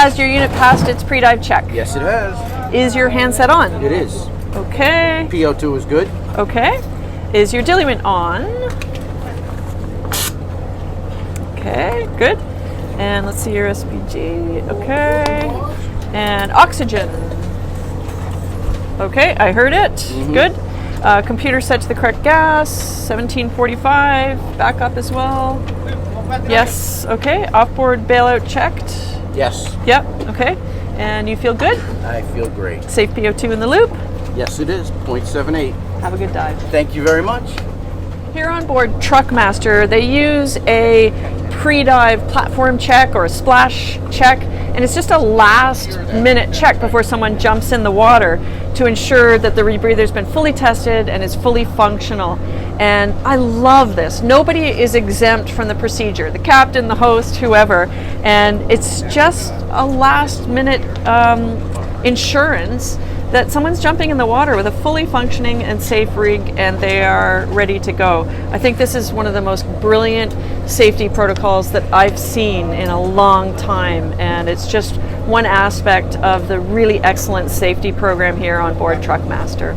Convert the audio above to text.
Has your unit passed its pre-dive check? Yes, it has. Is your handset on? It is. Okay. PO2 is good. Okay. Is your diluent on? Okay, good. And let's see your SPG. Okay. And oxygen. Okay, I heard it. Good. Computer set to the correct gas. 1745. Backup as well. Yes. Okay. Offboard bailout checked. Yes. Yep. Okay. And you feel good? I feel great. Safe PO2 in the loop. Yes, it is. 0.78. Have a good dive. Thank you very much. Here on board Truckmaster, they use a pre-dive platform check or a splash check, and it's just a last minute check before someone jumps in the water to ensure that the rebreather's been fully tested and is fully functional. And I love this. Nobody is exempt from the procedure, the captain, the host, whoever, and it's just a last minute insurance that someone's jumping in the water with a fully functioning and safe rig and they are ready to go. I think this is one of the most brilliant safety protocols that I've seen in a long time, and it's just one aspect of the really excellent safety program here on board Truckmaster.